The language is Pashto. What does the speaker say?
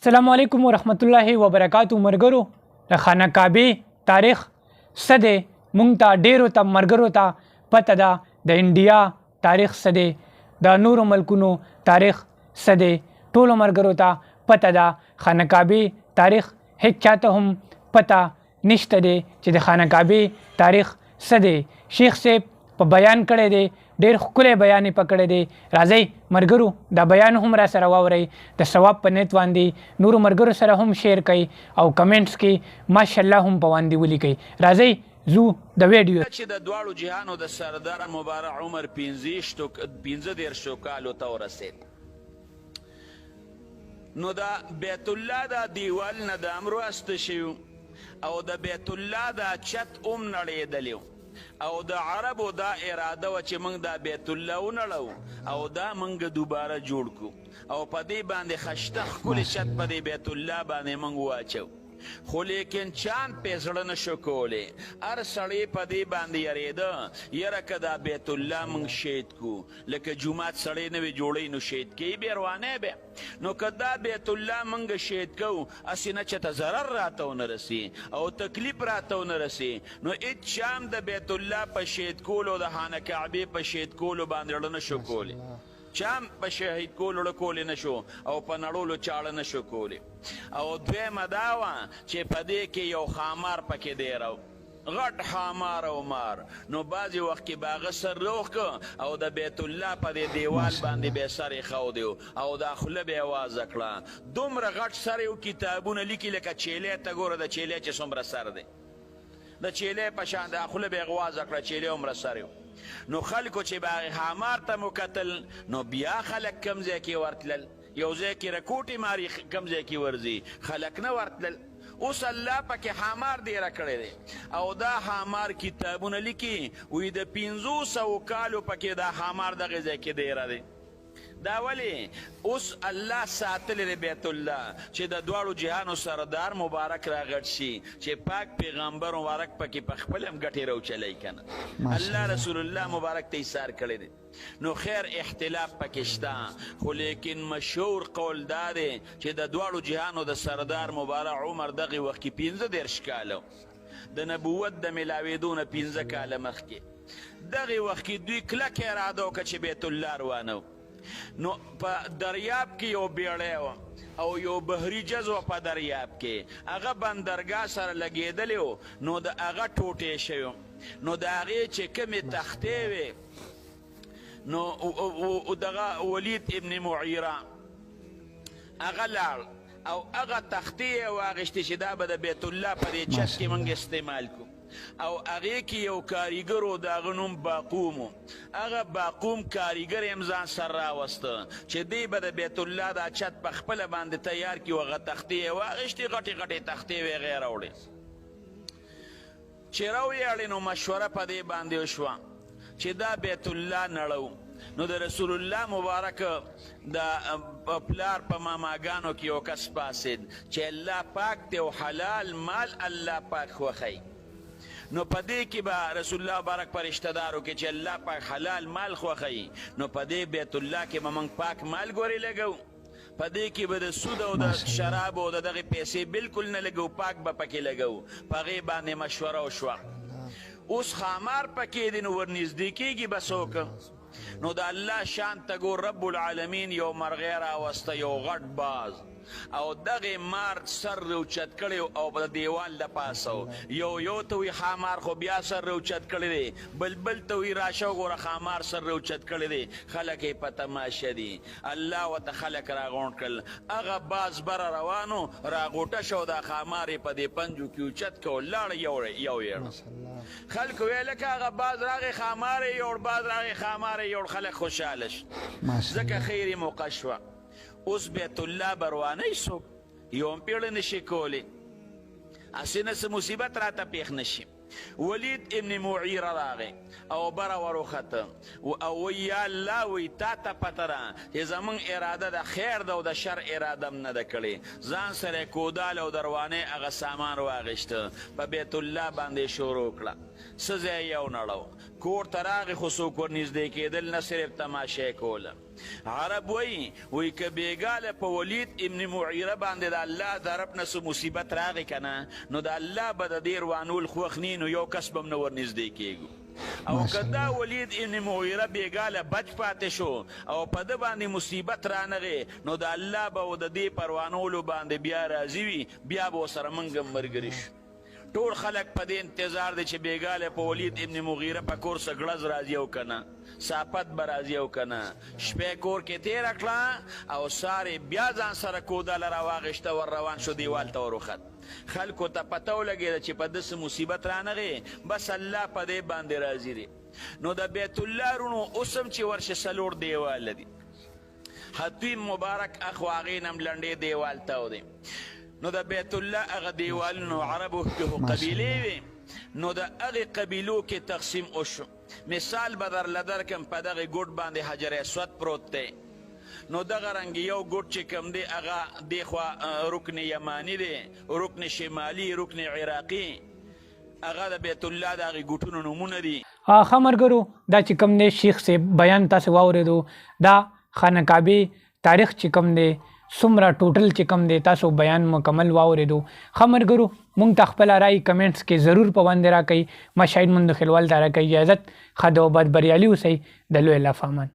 السلام علیکم ورحمت الله وبرکاتو. مرګرو د خانه کعبې تاریخ څه دی؟ مونږ ته ډیرو ته مرګرو ته پته ده د انډیا تاریخ څه دی، د نورو ملکونو تاریخ څه دی، ټولو مرګرو ته پته ده. خانه کعبې تاریخ هیڅ چاته هم پته نشته دی چې د خانه کعبې تاریخ څه دی. شیخ صاحب په بیان کړی دی، ډېر ښکلی بیان یې پکړی دی. راځئ مرګرو دا بیان هم را سره واورئ، د ثواب په نیت باندې نورو مرګرو سره هم شیر کوئ او کمنټس کې ماشاءالله هم په باندې ولیکئ. راځئ زو د ویډیو چې د دواړو جهانو د سردار مبارک عمر 15 کالو ته ورسېد، نو دا بیت الله دا دیوال نه د امرو استه شوي او د بیت الله دا چت هم نړېدلی او د عربو دا اراده وه چې موږ دا بیت الله ونړو او دا موږ دوباره جوړ کړو او په دې باندې خشته ښکلې چت په دې بیت الله باندې موږ واچو. خو لیکن چاند پې زړه نه شو کولی، هر سړی په دې باندې یریده یره که دا بیت الله موږ شهید کړو، لکه جومات سړی نه وي جوړی نو شهید کوي بیا روانی بیا. نو که دا بیت الله موږ شهید کوو هسې نه چې ته ضرر راته ونه رسي او تکلیف راته ونه رسي، نو هېڅ چا هم د بیت الله په شهید کولو د خانه کعبې په شهید کولو باندې اړه نه شو کولی، چا هم په شهید کولو اړه کولی نه شو او په نړولو چاړه نه شو کولی. او دویمه دا وه چې په دې کې یو خامار پکې دی رو، غټ خامار او مار، نو بعضې وخت کې به هغه سر روغ که او د بیت الله په دې دیوال باندې به یې سر ایښودی او دا خوله به یې وازه کړه. دومره غټ سر یو کتابونه لیکي لکه چیلی ته ګوره د چیلی چې څومره سر دی، د چیلی په شان دا خوله به یې وازه کړه، چیلی عمره سر یو. نو خلکو چې به هغې خامار ته مو کتل نو بیا خلک کم ځای کې ورتلل، یو ځای کې رکوټې ماري کم ځای کې ورځي، خلک نه ورتلل. اوس الله پکې خامار دیره کړی دی او دا خامار کتابونه لیکي وایي د 500 کالو پکې دا خامار دغې ځای کې دیره دی. دا ولې اوس الله ساتلی دی بیت الله چې د دواړو جهانو سردار مبارک را غټ شي، چې پاک پیغمبر مبارک پکې په خپل هم ګټې راوچلی که نه، الله رسول الله مبارک ته ایثار کړی دی. نو خیر اختلاف پکې شته، خو لیکن مشهور قول دا دی چې د دواړو جهانو د سردار مبارک عمر دغې وخت کې 15 کاله د نبوت د میلاوېدو نه 15 کاله مخکې دغې وخت کې دوی کلکه اراده وکړه چې بیت الله روانو. نو په دریاب کې یو بیړی و او یو بحري جز و په دریاب کې، هغه بندرګاه سره لګېدلی و، نو د هغه ټوټې شوي، نو د هغې چې کومې تختې وې نو دغه ولید ابن معیره هغه لاړ او هغه تختې یې واخېستې چې دا به د بیت الله په دې چت کې موږ استعمال کړو او هغې کې یو کاریګر و د هغه نوم باقوم و، هغه باقوم کاریګر یې هم ځان سره راوسته چې دی به د بیت الله دا چت په خپله باندې تیار کړي، هغه تختې یې واخېستې، غټې غټې تختې وې هغې راوړې. چې راویاړې نو مشوره په دې باندې وشوه چې دا بیت الله نړو. نو د رسول الله مبارک د پلار په ماماګانو کې یو کس پاسېد چې الله پاک دی او حلال مال الله پاک خوښوي، نو په دې کې به رسول الله مبارک په رشته دارو کې چې الله پاک حلال مال خوښوي، نو په دې بیت الله کې به موږ پاک مال ګورې لګو، په دې کې به د سود او د شراب او د دغې پیسې بالکل نه لګو، پاک به پکې لګو. په هغې باندې مشوره وشوه. اوس خامار پکې دی نو ورنږدې کېږي به څوک، نو د الله شان ته ګور رب العالمین یو مرغۍ راوسته، یو غټ باز، او دغې مار سر روچت کړی او د دیوال د پاسه یو ته وي خامار خو بیا سر روچت کړی دی، بل ته وي راشه وګوره خامار سر روچت کړی دی، خلک یې په تماشه دي. الله ورته خلک راغونډ کړل، هغه باز بره روانو راغوټه شو، دا خامار یې په دې پنجو کې اوچت کړ، لاړ یو یړ. خلکو ویل لکه هغه باز راغی خامار یې یوړ، باز راغی خامار یې یوړ، خلک خوشحاله شو، ځکه خیر موقع شوه. اوس بیت الله بروانی څوک یو هم پیړه نشي کولی، هسې نه څه مصیبت راته پېښ نشي. ولید ابن معیره راغی او بره وروخته او وی یا الله وی تا ته پته ده چې زمونږ اراده د خیر ده او د شر اراده هم نه ده کړې. ځان سره کودال او دروانې هغه سامان واخېسته، په بیت الله باندې شروع کړه، څه ځای یې ونړو. کور ته راغی خو څوک ورنږدې کېدل نه، صرف تماشه یې کوله. عرب وی که بیګاله په ولید ابن معیره باندې د الله طرف نه څه مصیبت راغی کنه نو د الله به د دې روانول خوښ نی نو یو کس به هم نه ورنږدې کېږو او که دا ولید ابن معیره بیګاله بچ پاتې شو او په ده باندې مصیبت رانغی نو د الله به و د دې پروانولو باندې بیا راضي وي بیا به ورسره موږ هم ملګري شو ټول خلک په دې انتظار دی چې بیګاله په ولید ابن مغیره په کور څه ګړز راځي او که نه ساپت به راځي او که نه شپې کور کې تېره کړه او سارې بیا ځان سره کودله راواغېشته ور روان شو دیوال ته ور وخت خلکو ته پته ولګېده چې په ده څه مصیبت رانغی بس الله په دې باندې راضي دی نو د بیت الله رونو اوس هم چې ورشه څلور دیواله دي حتیم مبارک اخو هغې نه هم لنډې دیوال ته دی نو د بیت الله هغه دیوالونو عربو کې قبیلې وي نو د هغې قبیلو کې تقسیم وشو مثال به درله درکم په دغې ګوټ باندې حجر اسود پروت دی نو دغه رنګ یو ګوټ چې کوم دی هغه دېخوا رکن یمانی دی رکن شمالي رکن عراقي هغه د بیت الله د هغې ګوټونو نومونه دي ښه ملګرو دا چې کوم دی شیخ صاحب بیان تاسې واورېدو دا خانه کعبې تاریخ چې کوم دی څومره ټوټل چې کوم دی تاسو بیان مکمل واورېدو ښه ملګرو موږ ته خپله رای کمنټس کې ضرور په باندې راکوئ ما شاهد مند خلوال ته راکوئ اجازت ښه د بریالي اوسئ د لوی الله په امان